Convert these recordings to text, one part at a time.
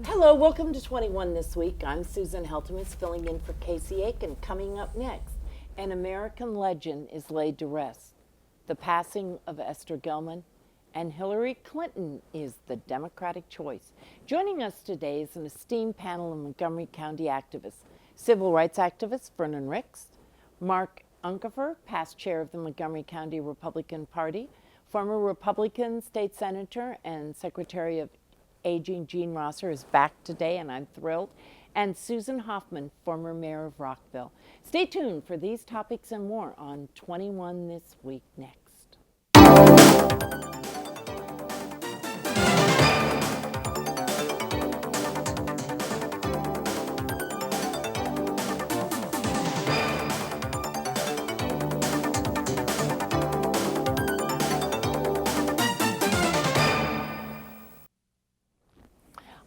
Hello, welcome to 21 This Week. I'm Susan Heltemes, filling in for Casey Aiken. Coming up next, an American legend is laid to rest. The passing of Esther Gelman, and Hillary Clinton is the Democratic choice. Joining us today is an esteemed panel of Montgomery County activists. Civil rights activist Vernon Ricks, Mark Uncapher, past chair of the Montgomery County Republican Party, former Republican state senator and secretary of Aging Gene Roesser is back today, and I'm thrilled. And Susan Hoffmann, former mayor of Rockville. Stay tuned for these topics and more on 21 This Week next.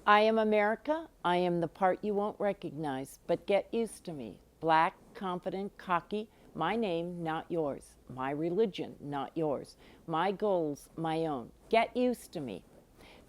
I am America. I am the part you won't recognize, but get used to me. Black, confident, cocky. My name, not yours. My religion, not yours. My goals, my own. Get used to me.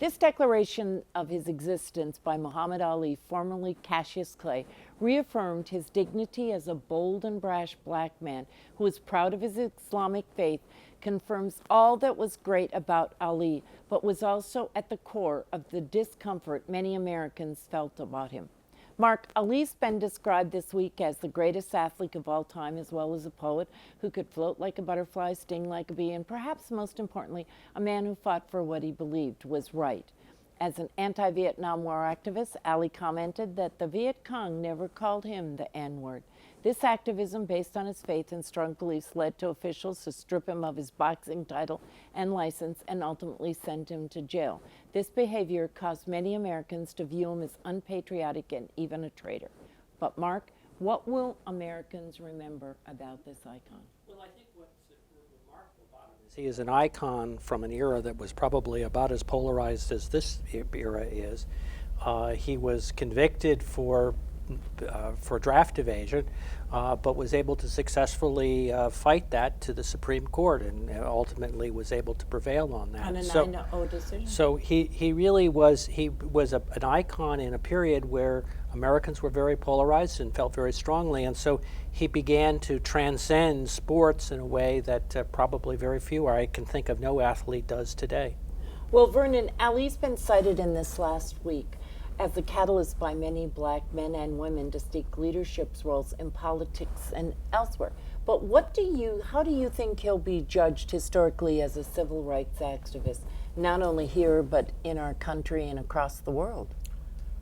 This declaration of his existence by Muhammad Ali, formerly Cassius Clay, reaffirmed his dignity as a bold and brash black man who was proud of his Islamic faith, confirms all that was great about Ali, but was also at the core of the discomfort many Americans felt about him. Mark, Ali's been described this week as the greatest athlete of all time, as well as a poet who could float like a butterfly, sting like a bee, and perhaps most importantly, a man who fought for what he believed was right. As an anti-Vietnam War activist, Ali commented that the Viet Cong never called him the N-word. This activism, based on his faith and strong beliefs, led to officials to strip him of his boxing title and license and ultimately send him to jail. This behavior caused many Americans to view him as unpatriotic and even a traitor. But Mark, what will Americans remember about this icon? Well, I think what's remarkable about him is he is an icon from an era that was probably about as polarized as this era is. He was convicted for draft evasion, but was able to successfely fight that to the Supreme Court, and ultimately was able to prevail on that. On a 9-0 decision? So he really was an icon in a period where Americans were very polarized and felt very strongly, and so he began to transcend sports in a way that probably very few, or I can think of no athlete, does today. Well, Vernon, Ali's been cited in this last week as the catalyst by many black men and women to seek leadership roles in politics and elsewhere. But how do you think he'll be judged historically as a civil rights activist, not only here, but in our country and across the world?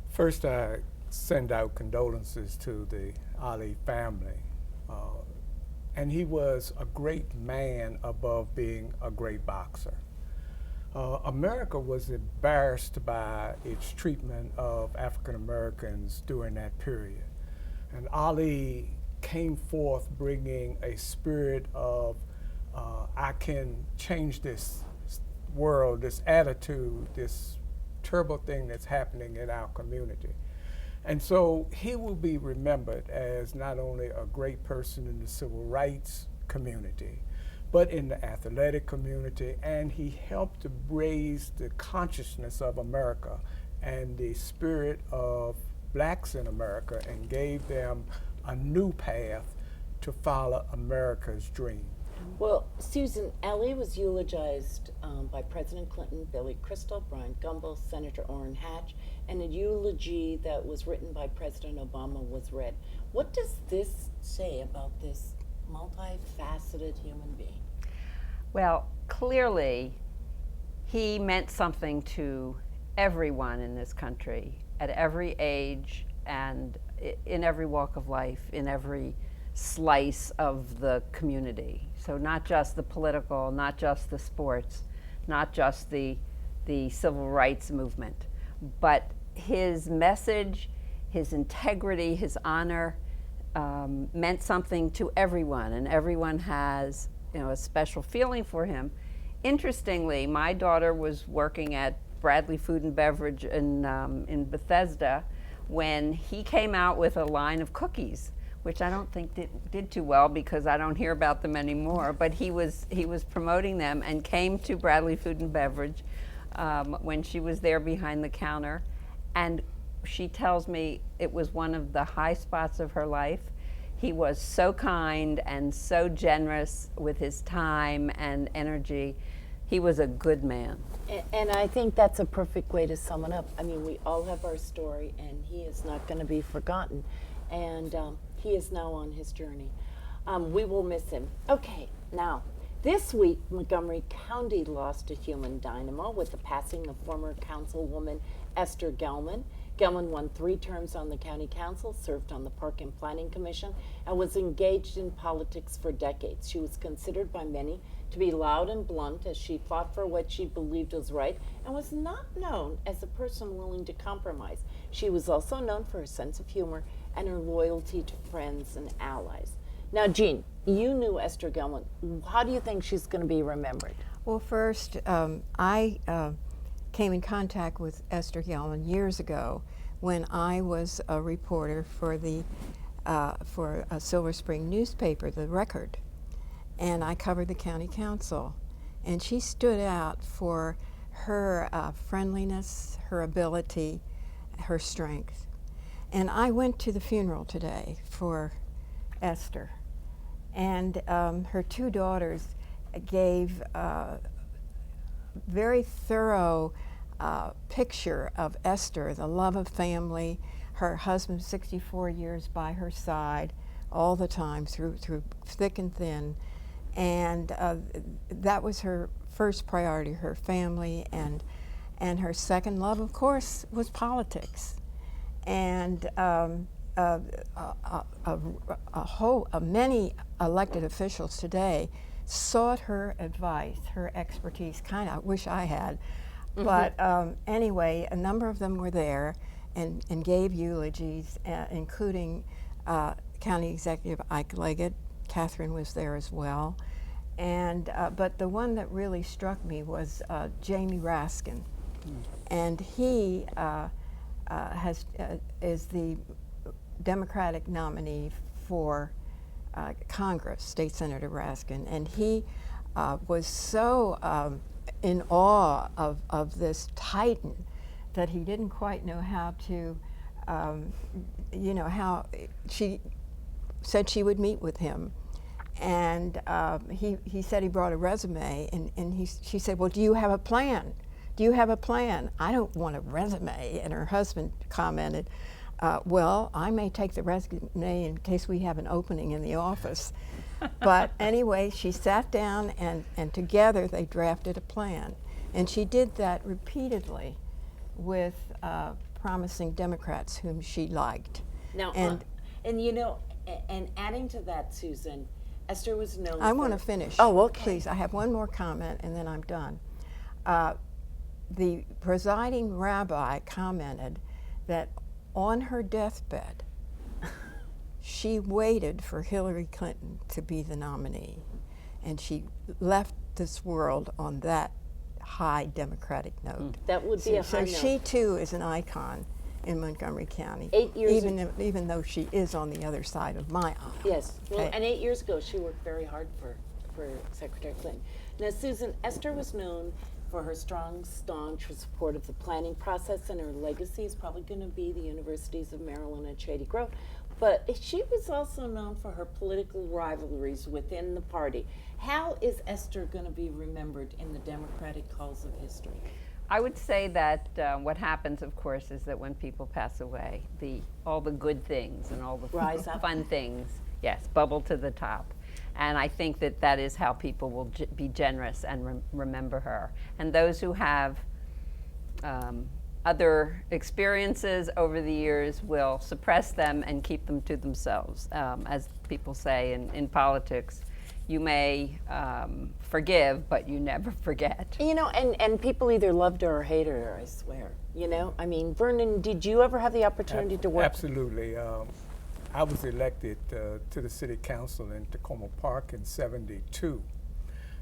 First, I send out condolences to the Ali family. And he was a great man above being a great boxer. America was embarrassed by its treatment of African Americans during that period. And Ali came forth bringing a spirit of, I can change this world, this attitude, this terrible thing that's happening in our community. And so he will be remembered as not only a great person in the civil rights community, but in the athletic community, and he helped to raise the consciousness of America and the spirit of blacks in America and gave them a new path to follow America's dream. Well, Susan, Ali was eulogized by President Clinton, Billy Crystal, Brian Gumbel, Senator Orrin Hatch, and a eulogy that was written by President Obama was read. What does this say about this multifaceted human being? Well, clearly, he meant something to everyone in this country at every age and in every walk of life, in every slice of the community. So not just the political, not just the sports, not just the civil rights movement, but his message, his integrity, his honor meant something to everyone, and everyone has a special feeling for him. Interestingly, my daughter was working at Bradley Food and Beverage in Bethesda when he came out with a line of cookies, which I don't think did too well because I don't hear about them anymore. But he was promoting them and came to Bradley Food and Beverage when she was there behind the counter, And she tells me it was one of the high spots of her life. He was so kind and so generous with his time and energy. He was a good man. And I think that's a perfect way to sum it up. I mean, we all have our story, and he is not going to be forgotten. And he is now on his journey. We will miss him. Okay, now, this week, Montgomery County lost a human dynamo with the passing of former councilwoman Esther Gelman. Gelman won 3 terms on the county council, served on the Park and Planning Commission, and was engaged in politics for decades. She was considered by many to be loud and blunt as she fought for what she believed was right, and was not known as a person willing to compromise. She was also known for her sense of humor and her loyalty to friends and allies. Now, Jean, you knew Esther Gelman. How do you think she's going to be remembered? Well, first, I came in contact with Esther Gelman years ago when I was a reporter for a Silver Spring newspaper, The Record, and I covered the county council. And she stood out for her friendliness, her ability, her strength. And I went to the funeral today for Esther, and her 2 daughters gave very thorough picture of Esther, the love of family, her husband 64 years by her side all the time through thick and thin, and that was her first priority, her family, and her second love, of course, was politics. And many elected officials today sought her advice, her expertise. Kind of wish I had, but anyway, a number of them were there and gave eulogies, including County Executive Ike Leggett. Catherine was there as well, and but the one that really struck me was Jamie Raskin, and he is the Democratic nominee for Congress, State Senator Raskin, and he was so in awe of this titan that he didn't quite know how to, how she said she would meet with him. And he said he brought a resume, and she said, well, do you have a plan? Do you have a plan? I don't want a resume. And her husband commented, well, I may take the resume in case we have an opening in the office. But anyway, she sat down, and together they drafted a plan. And she did that repeatedly with promising Democrats whom she liked. Now, and adding to that, Susan, Esther was known I want to finish. Oh, okay. Please, I have one more comment, and then I'm done. The presiding rabbi commented that on her deathbed, she waited for Hillary Clinton to be the nominee, and she left this world on that high Democratic note. That would be a high note. So she too is an icon in Montgomery County, 8 years even though she is on the other side of my aisle. Yes, well, Okay. and 8 years ago, she worked very hard for Secretary Clinton. Now, Susan, Esther was known for her strong, staunch support of the planning process, and her legacy is probably going to be the universities of Maryland and Shady Grove. But she was also known for her political rivalries within the party. How is Esther going to be remembered in the Democratic halls of history? I would say that what happens, of course, is that when people pass away, all the good things and all the Rise up. fun things, yes, bubble to the top. And I think that is how people will be generous and remember her. And those who have other experiences over the years will suppress them and keep them to themselves. As people say in politics, you may forgive, but you never forget. And people either loved her or hated her, I swear. I mean, Vernon, did you ever have the opportunity to work? Absolutely. I was elected to the city council in Tacoma Park in '72.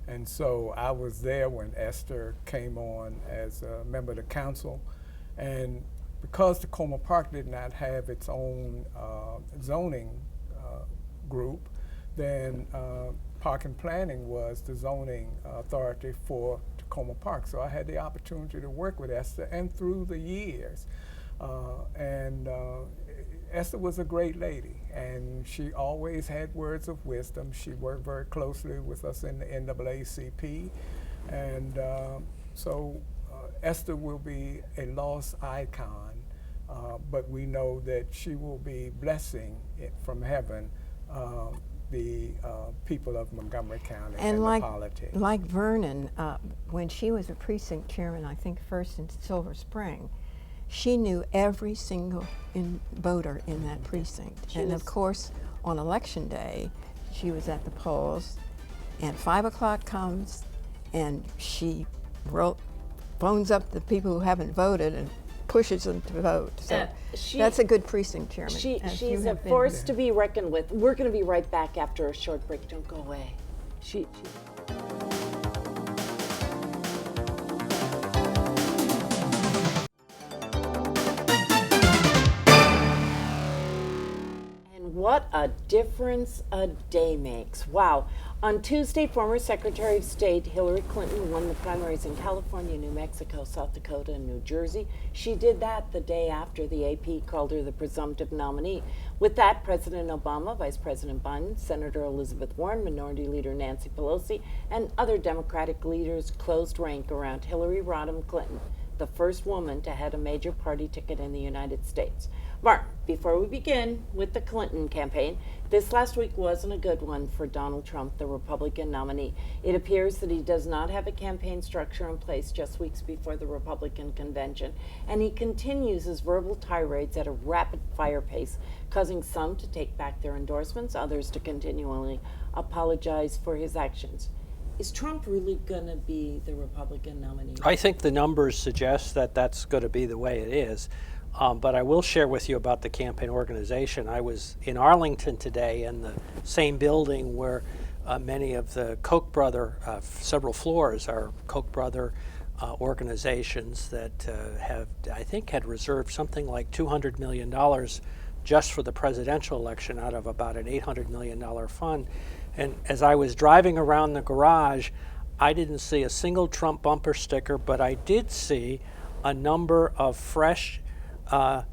And so I was there when Esther came on as a member of the council. And because Tacoma Park did not have its own zoning group, then Park and Planning was the zoning authority for Tacoma Park. So I had the opportunity to work with Esther, and through the years, And Esther was a great lady, and she always had words of wisdom. She worked very closely with us in the NAACP, and so Esther will be a lost icon, but we know that she will be blessing it from heaven the people of Montgomery County and the politics. Like Vernon, when she was a precinct chairman, I think first in Silver Spring, she knew every single voter in that precinct. And of course, on election day, she was at the polls, and 5 o'clock comes, and she phones up the people who haven't voted and pushes them to vote. So that's a good precinct chairman. She's a force to be reckoned with. We're going to be right back after a short break. Don't go away. And what a difference a day makes. Wow. On Tuesday, former Secretary of State Hillary Clinton won the primaries in California, New Mexico, South Dakota, and New Jersey. She did that the day after the AP called her the presumptive nominee. With that, President Obama, Vice President Biden, Senator Elizabeth Warren, Minority Leader Nancy Pelosi, and other Democratic leaders closed rank around Hillary Rodham Clinton, the first woman to head a major party ticket in the United States. Mark, before we begin with the Clinton campaign, this last week wasn't a good one for Donald Trump, the Republican nominee. It appears that he does not have a campaign structure in place just weeks before the Republican convention, and he continues his verbal tirades at a rapid-fire pace, causing some to take back their endorsements, others to continually apologize for his actions. Is Trump really going to be the Republican nominee? I think the numbers suggest that that's going to be the way it is. But I will share with you about the campaign organization. I was in Arlington today in the same building where many of the Koch brother, several floors are Koch brother organizations that had reserved something like $200 million just for the presidential election out of about an $800 million fund. And as I was driving around the garage, I didn't see a single Trump bumper sticker, but I did see a number of fresh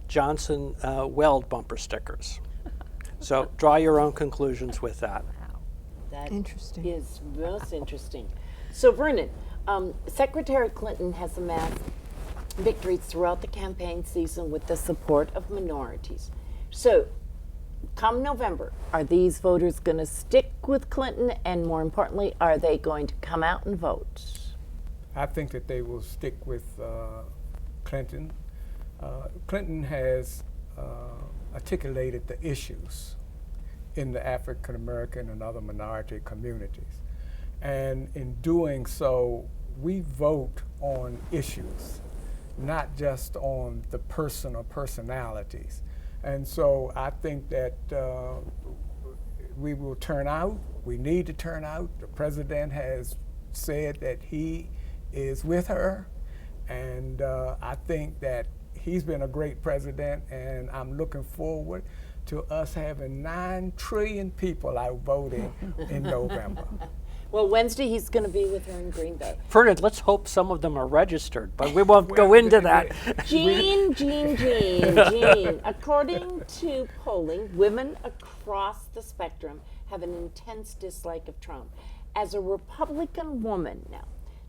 Johnson Weld bumper stickers. So draw your own conclusions with that. That Interesting. is most interesting. So Vernon, Secretary Clinton has amassed victories throughout the campaign season with the support of minorities. So come November, are these voters going to stick with Clinton, and more importantly, are they going to come out and vote? I think that they will stick with Clinton. Clinton has articulated the issues in the African American and other minority communities. And in doing so, we vote on issues, not just on the person or personalities. And so I think that we will turn out. We need to turn out. The president has said that he is with her. And I think that he's been a great president, and I'm looking forward to us having 9 trillion people out voting in November. Well, Wednesday he's going to be with her in Green Bay. Vernon, let's hope some of them are registered, but we won't go into that. Jean. According to polling, women across the spectrum have an intense dislike of Trump. As a Republican woman now,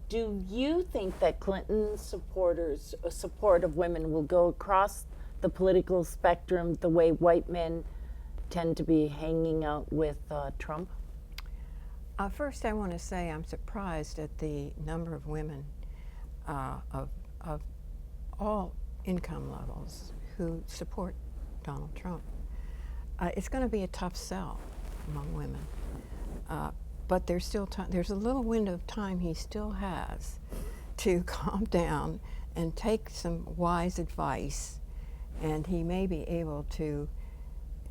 do you think that Clinton's support of women will go across the political spectrum the way white men tend to be hanging out with Trump? First, I want to say I'm surprised at the number of women of all income levels who support Donald Trump. It's going to be a tough sell among women, but there's still time. There's a little window of time he still has to calm down and take some wise advice, and he may be able to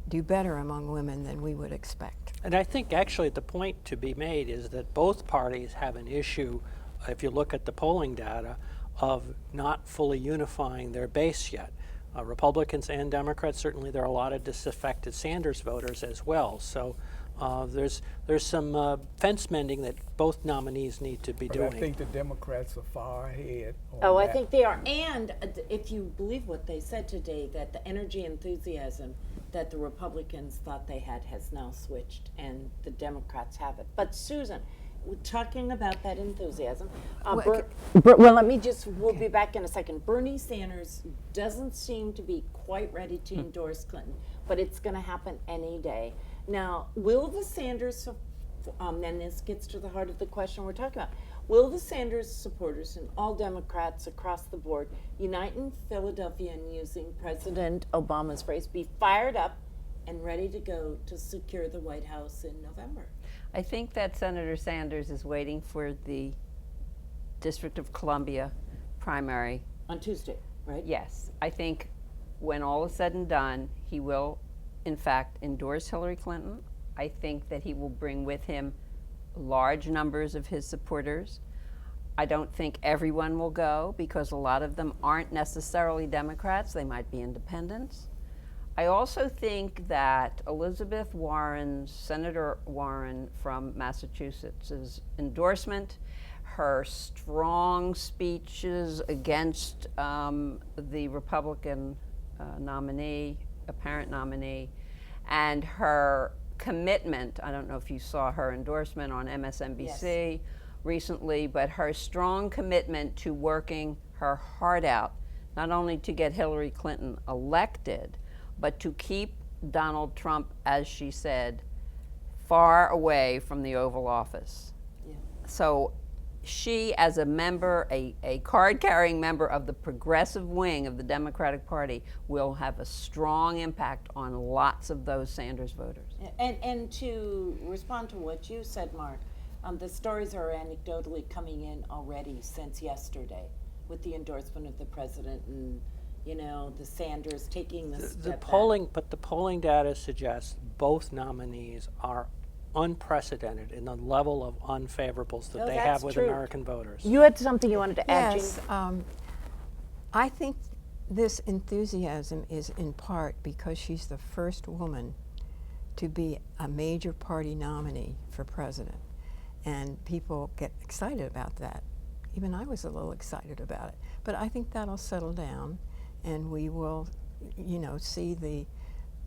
do better among women than we would expect. And I think actually the point to be made is that both parties have an issue, if you look at the polling data, of not fully unifying their base yet. Republicans and Democrats, certainly there are a lot of disaffected Sanders voters as well. So There's some fence mending that both nominees need to be But doing. I think the Democrats are far ahead on Oh, I that. think they are. And if you believe what they said today, that the energy enthusiasm that the Republicans thought they had has now switched, and the Democrats have it. But Susan, we're talking about that enthusiasm. Well, let me just, we'll be back in a second. Bernie Sanders doesn't seem to be quite ready to endorse Clinton, but it's going to happen any day. Now, will the Sanders, and this gets to the heart of the question we're talking about, will the Sanders supporters and all Democrats across the board unite in Philadelphia and, using President Obama's phrase, be fired up and ready to go to secure the White House in November? I think that Senator Sanders is waiting for the District of Columbia primary. On Tuesday, right? Yes, I think when all is said and done, he will, in fact, endorse Hillary Clinton. I think that he will bring with him large numbers of his supporters. I don't think everyone will go because a lot of them aren't necessarily Democrats. They might be independents. I also think that Elizabeth Warren, Senator Warren from Massachusetts' endorsement, her strong speeches against the Republican nominee, apparent nominee, and her commitment, I don't know if you saw her endorsement on MSNBC recently, but her strong commitment to working her heart out, not only to get Hillary Clinton elected, but to keep Donald Trump, as she said, far away from the Oval Office. Yeah. So she, as a member, a card-carrying member of the progressive wing of the Democratic Party, will have a strong impact on lots of those Sanders voters. And to respond to what you said, Mark, the stories are anecdotally coming in already since yesterday with the endorsement of the president and, you know, the Sanders taking the step The back. polling data suggests both nominees are unprecedented in the level of unfavorables that No, they that's have with true. American voters. You had something you wanted to add, Jean? Yes, I think this enthusiasm is in part because she's the first woman to be a major party nominee for president. And people get excited about that. Even I was a little excited about it. But I think that'll settle down, and we will, you know, see the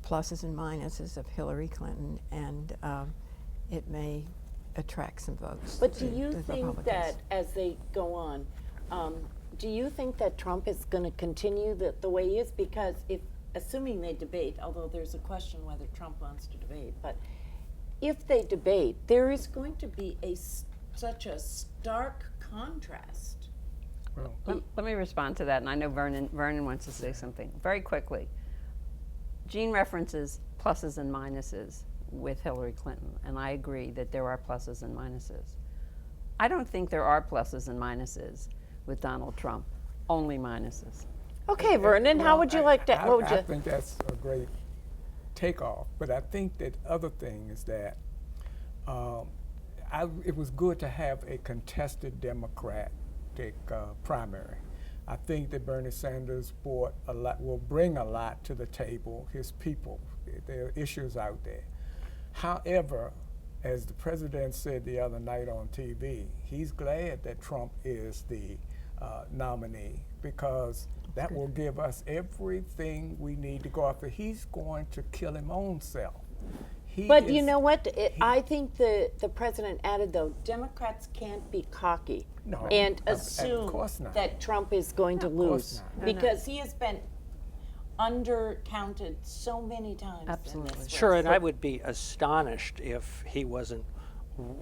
pluses and minuses of Hillary Clinton, and it may attract some votes. But do to you the think Republicans. that as they go on, do you think that Trump is going to continue the way he is? Because if, assuming they debate, although there's a question whether Trump wants to debate, but if they debate, there is going to be such a stark contrast. Well, Let me respond to that, and I know Vernon wants to say something. Very quickly, Jean references pluses and minuses with Hillary Clinton, and I agree that there are pluses and minuses. I don't think there are pluses and minuses with Donald Trump, only minuses. Okay, Vernon, how well, would you like to, what would I you? think that's a great takeoff, but I think that other thing is that it was good to have a contested Democratic primary. I think that Bernie Sanders will bring a lot to the table, his people. There are issues out there. However, as the president said the other night on TV, he's glad that Trump is the nominee because that will give us everything we need to go after. He's going to kill his own self. But you know what? I think the president added, though, Democrats can't be cocky No, and of assume course not. that Trump is going to lose. not. Because he has been undercounted so many times. Absolutely. In this Sure, race. and I would be astonished if he wasn't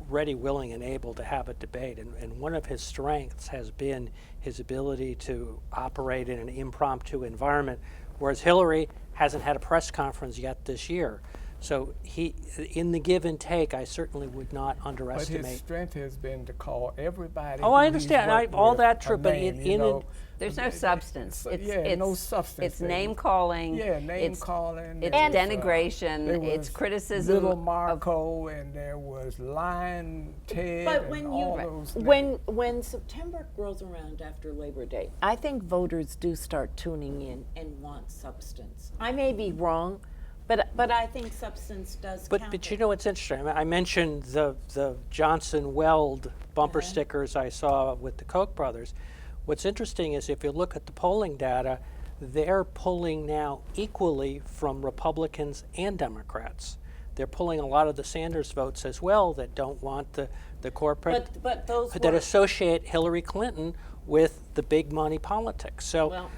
ready, willing, and able to have a debate. And one of his strengths has been his ability to operate in an impromptu environment, whereas Hillary hasn't had a press conference yet this year. So in the give and take, I certainly would not But underestimate. his strength has been to call everybody. Oh, I who he's understand. worked All with that a true, but name, in a- There's no substance. no substance. It's name calling. Yeah, name it's, calling. It's there was, denigration. there It's was criticism. Little of, Marco, and there was Lion Ted, But and when all you those names. when September rolls around after Labor Day, I think voters do start tuning in and want substance. I may be wrong, But I think substance does count. But you know what's interesting? I mentioned the Johnson Weld bumper stickers I saw with the Koch brothers. What's interesting is if you look at the polling data, they're pulling now equally from Republicans and Democrats. They're pulling a lot of the Sanders votes as well that don't want the corporate, But those that were, associate Hillary Clinton with the big money politics. So Well-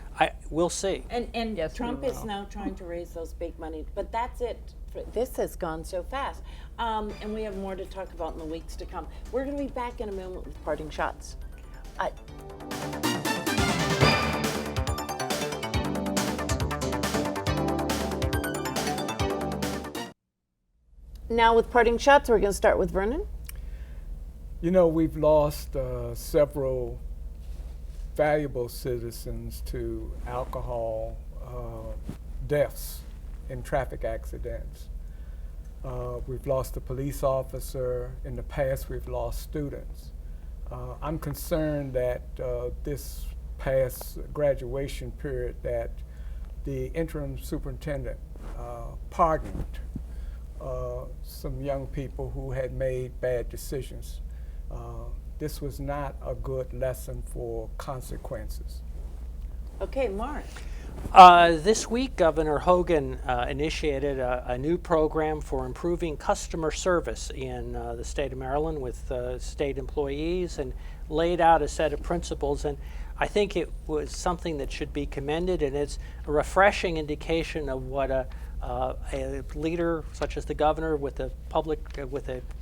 we'll see. and Yes, we Trump is will. now trying to raise those big money. But that's it. This has gone so fast. And we have more to talk about in the weeks to come. We're going to be back in a moment with parting shots. Now with parting shots, we're going to start with Vernon. You know, we've lost several valuable citizens to alcohol deaths in traffic accidents. We've lost a police officer. In the past, we've lost students. I'm concerned that this past graduation period that the interim superintendent pardoned some young people who had made bad decisions. This was not a good lesson for consequences. Okay, Mark. This week, Governor Hogan initiated a new program for improving customer service in the state of Maryland with state employees and laid out a set of principles. And I think it was something that should be commended, and it's a refreshing indication of what a leader such as the governor with a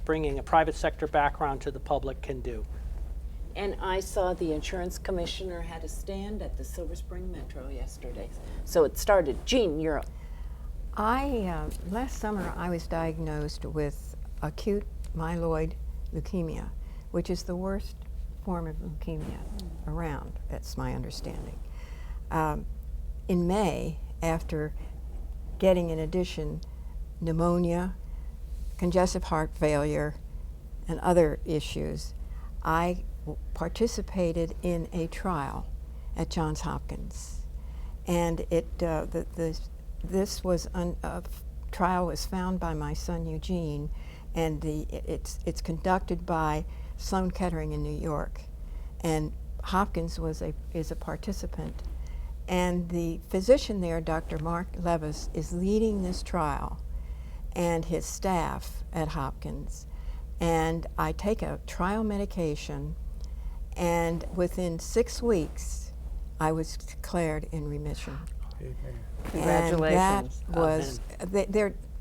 bringing a private sector background to the public can do. And I saw the insurance commissioner had a stand at the Silver Spring Metro yesterday. So it started. Jean, you're up. Last summer I was diagnosed with acute myeloid leukemia, which is the worst form of leukemia around. That's my understanding. In May, after getting in addition pneumonia, congestive heart failure, and other issues, I participated in a trial at Johns Hopkins, and this trial was found by my son Eugene, and it's conducted by Sloan Kettering in New York, and Hopkins is a participant, and the physician there, Dr. Mark Levis, is leading this trial, and his staff at Hopkins, and I take a trial medication. And within 6 weeks, I was declared in remission. Amen. Congratulations. And that was,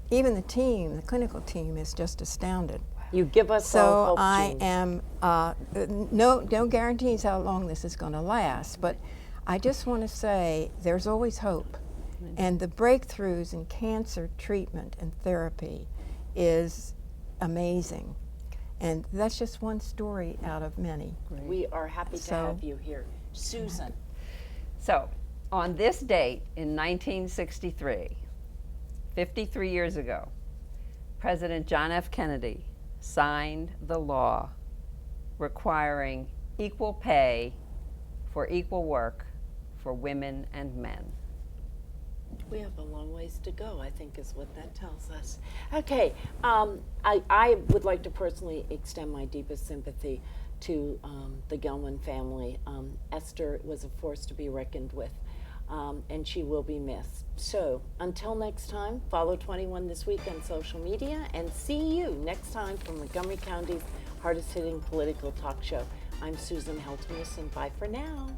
even the team, the clinical team, is just astounded. You give us all So hope, I Jean. am, no guarantees how long this is going to last, but I just want to say there's always hope. And the breakthroughs in cancer treatment and therapy is amazing. And that's just one story out of many. We are happy to have you here. Susan. So, on this date in 1963, 53 years ago, President John F. Kennedy signed the law requiring equal pay for equal work for women and men. We have a long ways to go, I think is what that tells us. Okay, I would like to personally extend my deepest sympathy to the Gelman family. Esther was a force to be reckoned with, and she will be missed. So until next time, follow 21 This Week on social media, and see you next time from Montgomery County's hardest hitting political talk show. I'm Susan Heltemes, and bye for now.